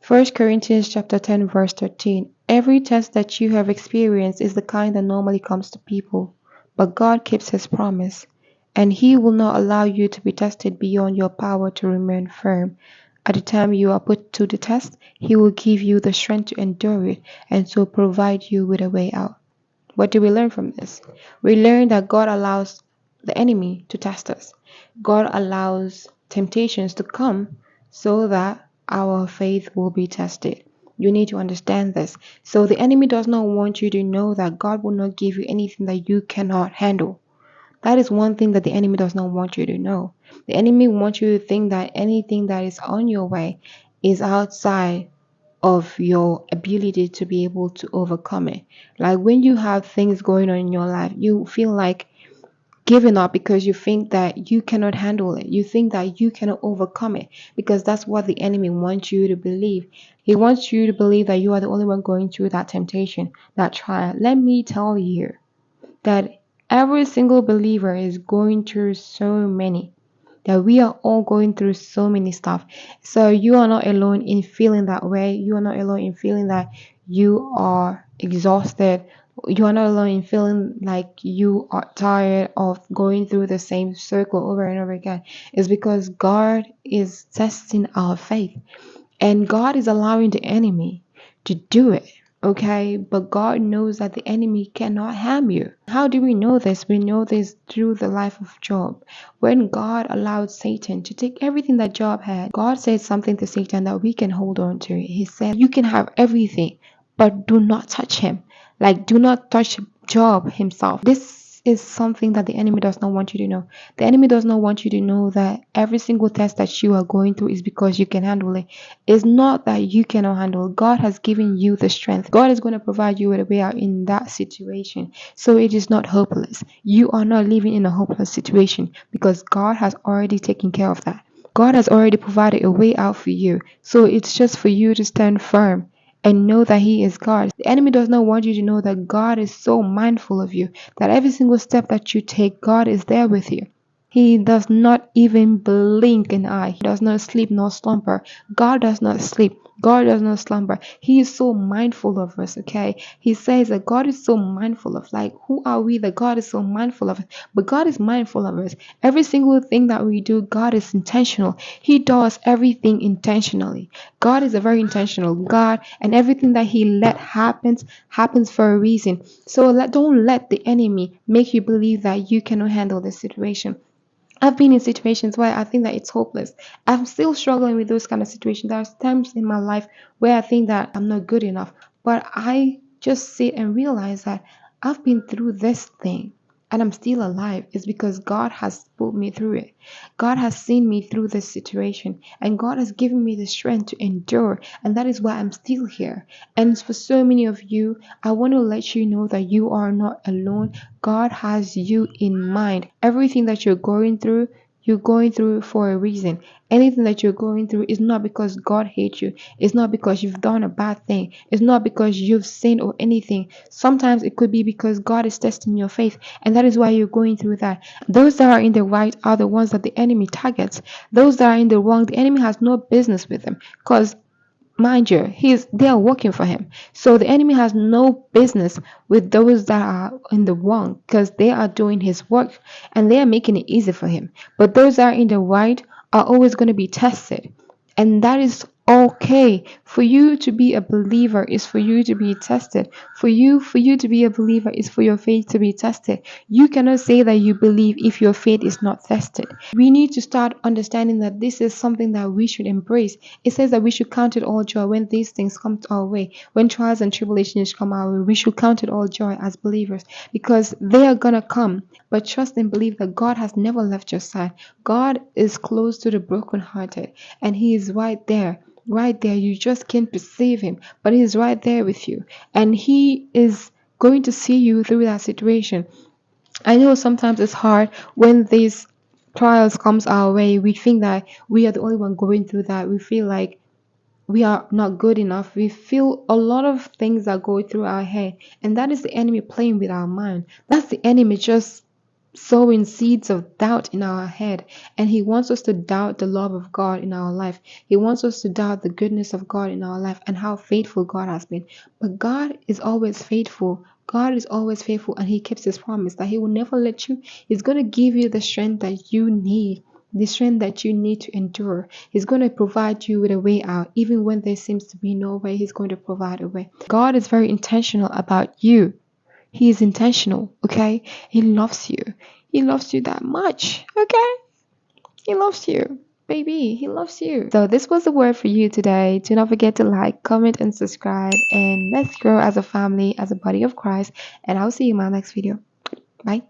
First Corinthians chapter 10 verse 13. Every test that you have experienced is the kind that normally comes to people, but God keeps his promise, and he will not allow you to be tested beyond your power to remain firm. At the time you are put to the test, he will give you the strength to endure it and so provide you with a way out. What do we learn from this? We learn that God allows the enemy to test us. God allows temptations to come so that our faith will be tested. You need to understand this. So the enemy does not want you to know that God will not give you anything that you cannot handle. That is one thing that the enemy does not want you to know. The enemy wants you to think that anything that is on your way is outside of your ability to be able to overcome it. Like when you have things going on in your life, you feel like giving up because you think that you cannot handle it. You think that you cannot overcome it because that's what the enemy wants you to believe. He wants you to believe that you are the only one going through that temptation, that trial. Let me tell you that every single believer is going through so many, that we are all going through so many stuff. So you are not alone in feeling that way. You are not alone in feeling that you are exhausted. You are not alone in feeling like you are tired of going through the same circle over and over again. It's because God is testing our faith, and God is allowing the enemy to do it. Okay, but God knows that the enemy cannot harm you. How do we know this? We know this through the life of Job. When God allowed Satan to take everything that Job had, God said something to Satan that we can hold on to. He said, "You can have everything, but do not touch him." Like, do not touch Job himself. This is something that the enemy does not want you to know. The enemy does not want you to know that every single test that you are going through is because you can handle it. It's not that you cannot handle. God has given you the strength. God is going to provide you with a way out in that situation. So it is not hopeless. You are not living in a hopeless situation because God has already taken care of that. God has already provided a way out for you. So it's just for you to stand firm and know that he is God. The enemy does not want you to know that God is so mindful of you, that every single step that you take, God is there with you. He does not even blink an eye. He does not sleep nor slumber. God does not sleep. God does not slumber. He is so mindful of us, okay? He says that God is so mindful of, like, who are we that God is so mindful of us? But God is mindful of us. Every single thing that we do, God is intentional. He does everything intentionally. God is a very intentional God, and everything that he let happens for a reason. So don't let the enemy make you believe that you cannot handle the situation. I've been in situations where I think that it's hopeless. I'm still struggling with those kind of situations. There's times in my life where I think that I'm not good enough. But I just sit and realize that I've been through this thing and I'm still alive. It's because God has put me through it. God has seen me through this situation, and God has given me the strength to endure. And that is why I'm still here. And for so many of you, I want to let you know that you are not alone. God has you in mind. Everything that you're going through for a reason. Anything that you're going through is not because God hates you. It's not because you've done a bad thing. It's not because you've sinned or anything. Sometimes it could be because God is testing your faith, and that is why you're going through that. Those that are in the right are the ones that the enemy targets. Those that are in the wrong, the enemy has no business with them, because mind you, they are working for him. So the enemy has no business with those that are in the wrong, because they are doing his work and they are making it easy for him. But those that are in the right are always going to be tested. And that is okay. For you to be a believer is for you to be tested. For you to be a believer is for your faith to be tested. You cannot say that you believe if your faith is not tested. We need to start understanding that this is something that we should embrace. It says that we should count it all joy when these things come our way. When trials and tribulations come our way, we should count it all joy as believers, because they are gonna come. But trust and believe that God has never left your side. God is close to the brokenhearted, and he is right there. Right there. You just can't perceive him, but he's right there with you, and he is going to see you through that situation. I know sometimes it's hard when these trials comes our way. We think that we are the only one going through that. We feel like we are not good enough. We feel a lot of things that go through our head, and that is the enemy playing with our mind. That's the enemy just sowing seeds of doubt in our head, and he wants us to doubt the love of God in our life. He wants us to doubt the goodness of God in our life and how faithful God has been. But God is always faithful. God is always faithful, and he keeps his promise that he will never let you. He's going to give you the strength that you need. The strength that you need to endure. He's going to provide you with a way out. Even when there seems to be no way, he's going to provide a way. God is very intentional about you. He is intentional, okay? He loves you. He loves you that much, okay? He loves you, baby. He loves you. So this was the word for you today. Do not forget to like, comment, and subscribe. And let's grow as a family, as a body of Christ. And I'll see you in my next video. Bye.